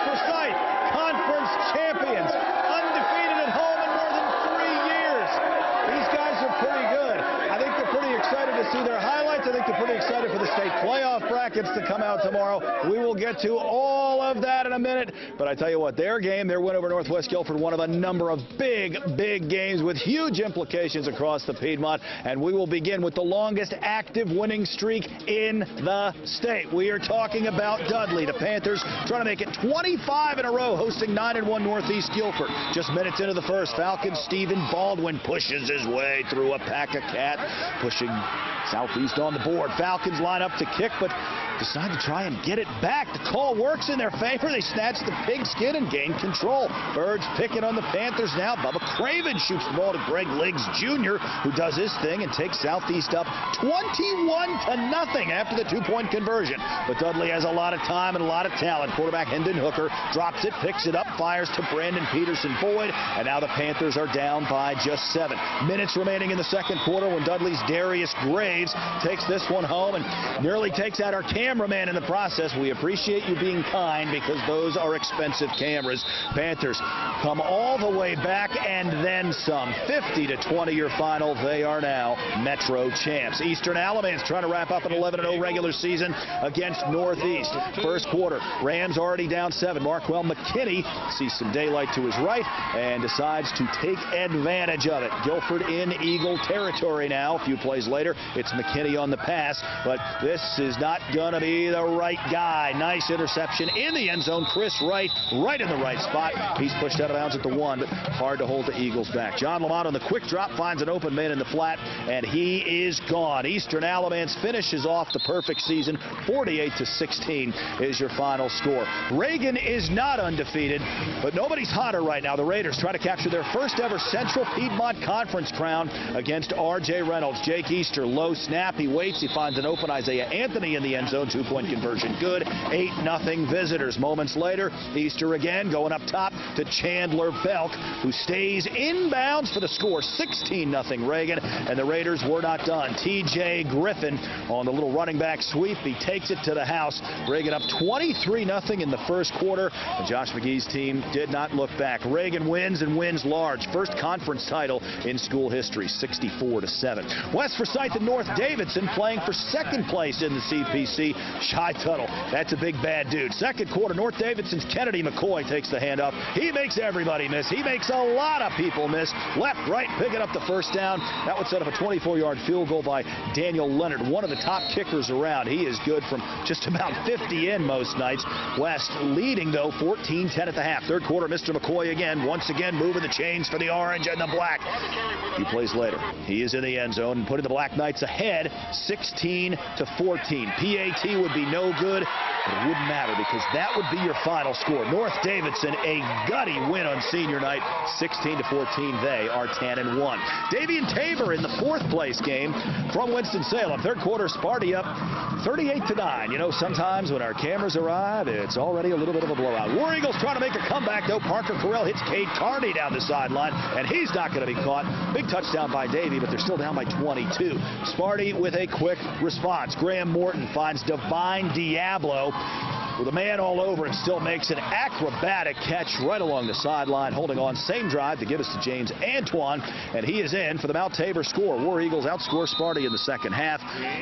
for sight. Conference champions, undefeated at home in more than 3 years. These guys are pretty good. I think they're pretty excited to see their highlights. I think they're pretty excited for the state playoff brackets to come out tomorrow. We will get to all of that in a minute. But I tell you what, their game, their win over Northwest Guilford, one of a number of big games with huge implications across the Piedmont. And we will begin with the longest active winning streak in the state. We are talking about Dudley. The Panthers trying to make it 25 in a row, hosting 9-1 Northeast Guilford. Just minutes into the first, Falcons' Stephen Baldwin pushes his way through a pack of cat, pushing Southeast on the board. Falcons line up to kick, but decide to try and get it back. The call works in their favor. They snatch the pigskin and gain control. Birds picking on the Panthers now. Bubba Craven shoots the ball to Greg Liggs Jr., who does his thing and takes Southeast up 21-0 after the two-point conversion. But Dudley has a lot of time and a lot of talent. Quarterback Hendon Hooker drops it, picks it up, fires to Brandon Peterson Boyd, and now the Panthers are down by just 7 minutes remaining in the second quarter when Dudley's Darius Graves takes this one home and nearly takes out our cameraman in the process. We appreciate you being kind because those are expensive cameras. Panthers come all the way back and then some. 50-20 your final. They are now Metro champs. Eastern Alamance trying to wrap up an 11-0 regular season against Northeast. First quarter, Rams already down 7. Marquell McKinney sees some daylight to his right and decides to take advantage of it. Guilford in Eagle territory now. A few plays later, it's McKinney on the pass, but this is not going to be the right guy. Nice interception in the end zone. Chris Wright right in the right spot. He's pushed out of bounds at the 1, but hard to hold the Eagles back. John Lamont on the quick drop finds an open man in the flat, and he is gone. Eastern Alamance finishes off the perfect season. 48-16 is your final score. Reagan is not undefeated, but nobody's hotter right now. The Raiders try to capture their first ever Central Piedmont Conference crown against R.J. Reynolds. Jake Easter, low snap. He waits. He finds an open Isaiah Anthony in the end zone. Two-point conversion good. 8-0 visitors. Moments later, Easter again going up top to Chandler Belk, who stays inbounds for the score. 16-0 Reagan, and the Raiders were not done. T.J. Griffin on the little running back sweep. He takes it to the house. Reagan up 23-0 in the first quarter, and Josh McGee's team did not look back. Reagan wins and wins large. First conference title in school history, 64-7. West Forsyth and North Davidson playing for second place in the CPC. Shy Tuttle, that's a big bad dude. Second quarter, North Davidson's Kennedy McCoy takes the handoff. He makes everybody miss. He makes a lot of people miss. Left, right, picking up the first down. That would set up a 24-yard field goal by Daniel Leonard, one of the top kickers around. He is good from just about 50 in most nights. West leading, though, 14-10 at the half. Third quarter, Mr. McCoy again, once again moving the chains for the orange and the black. A few plays later, he is in the end zone and putting the Black Knights ahead, 16-14. PAT would be no good, but it wouldn't matter because that would be your final score. North Davidson, a gutty win on senior night, 16-14. They are 10-1. Davian Tabor in the fourth place game from Winston-Salem. Third quarter, Sparty up 38-9. You know, sometimes when our cameras arrive, it's already a little bit of a blowout. War Eagles trying to make a comeback, though. Parker Correll hits Cade Carney down the sideline, and he's not going to be caught. Big touchdown by Davy, but they're still down by 22. Sparty with a quick response. Graham Morton finds Divine Diablo with a man all over and still makes an acrobatic catch right along the sideline, holding on same drive to give us to James Antoine, and he is in for the Mount Tabor score. War Eagles outscore Sparty in the second half.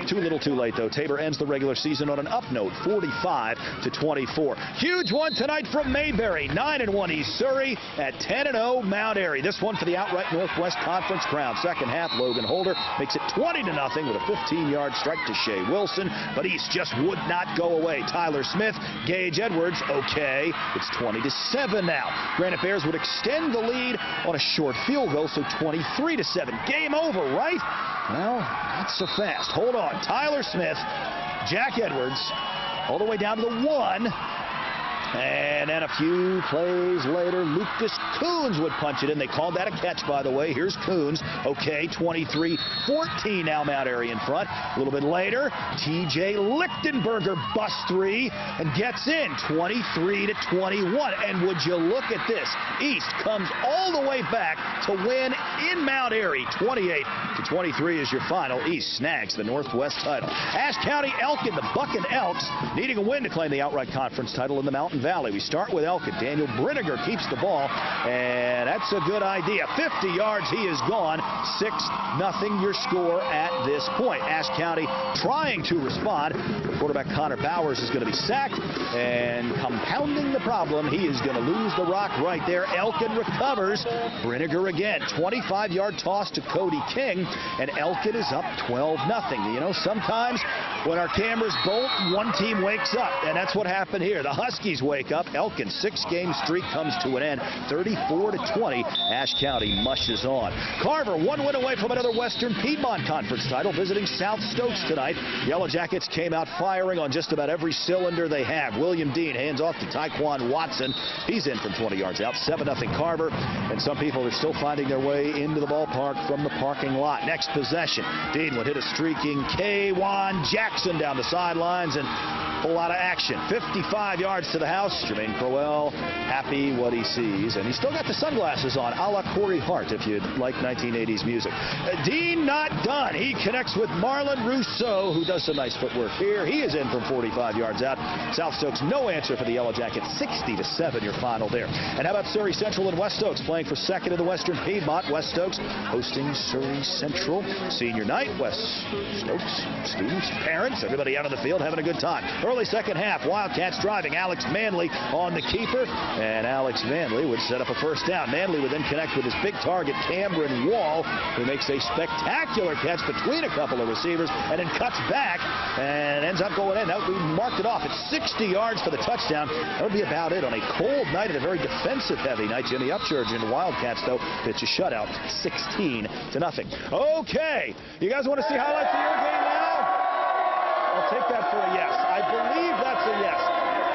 Too little too late, though. Tabor ends the regular season on an up note, 45-24. Huge one tonight from Mayberry, 9-1 East Surrey at 10-0 Mount Airy. This one for the outright Northwest Conference crown. Second half, Logan Holder makes it 20-0 with a 15-yard strike to Shea Wilson, but East just would not go away. Tyler Smith, Gage Edwards, okay, it's 20-7 now. Granite Bears would extend the lead on a short field goal, so 23-7. Game over, right? Well, not so fast. Hold on. Tyler Smith, Jack Edwards, all the way down to the 1. And then a few plays later, Lucas Coons would punch it in. They called that a catch, by the way. Here's Coons. Okay, 23-14 now Mount Airy in front. A little bit later, T.J. Lichtenberger busts 3 and gets in 23-21. And would you look at this? East comes all the way back to win in Mount Airy. 28-23 is your final. East snags the Northwest title. Ashe County Elkin, the Bucking Elks, needing a win to claim the outright conference title in the Mountain Valley. We start with Elkin. Daniel Brinegar keeps the ball, and that's a good idea. 50 yards, he is gone. 6-0 your score at this point. Ashe County trying to respond. Quarterback Connor Bowers is going to be sacked, and compounding the problem, he is going to lose the rock right there. Elkin recovers. Brinegar again. 25-yard toss to Cody King, and Elkin is up 12-0. You know, sometimes when our cameras bolt, one team wakes up, and that's what happened here. The Huskies wake up. Elkin's 6-game streak comes to an end. 34-20. Ashe County mushes on. Carver, one win away from another Western Piedmont Conference title, visiting South Stokes tonight. Yellow Jackets came out firing on just about every cylinder they have. William Dean hands off to Tyquan Watson. He's in from 20 yards out. 7-0 Carver, and some people are still finding their way into the ballpark from the parking lot. Next possession, Dean would hit a streaking K-Wan Jackson down the sidelines, and a whole lot of action. 55 yards to the house. Jermaine Crowell happy what he sees, and he's still got the sunglasses on, a la Corey Hart, if you like 1980s music. Dean not done. He connects with Marlon Rousseau, who does some nice footwork here. He is in from 45 yards out. South Stokes, no answer for the Yellow Jackets. 60-7 your final there. And how about Surrey Central and West Stokes playing for second in the Western Piedmont? West Stokes hosting Surrey Central. Senior night. West Stokes, students, parents, everybody out on the field having a good time. Early second half, Wildcats driving. Alex Manley on the keeper, and Alex Manley would set up a first down. Manley would then connect with his big target, Cameron Wall, who makes a spectacular catch between a couple of receivers and then cuts back and ends up going in. That we marked it off at 60 yards for the touchdown. That would be about it on a cold night and a very defensive-heavy night. Jimmy Upchurch and the Wildcats, though, pitch a shutout, 16-0. Okay, you guys want to see highlights of your game now? I'll take that for a yes. I believe that's a yes.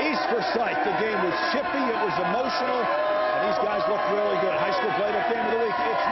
East Forsyth, the game was chippy, it was emotional, and these guys look really good. High school playbook game of the week. It's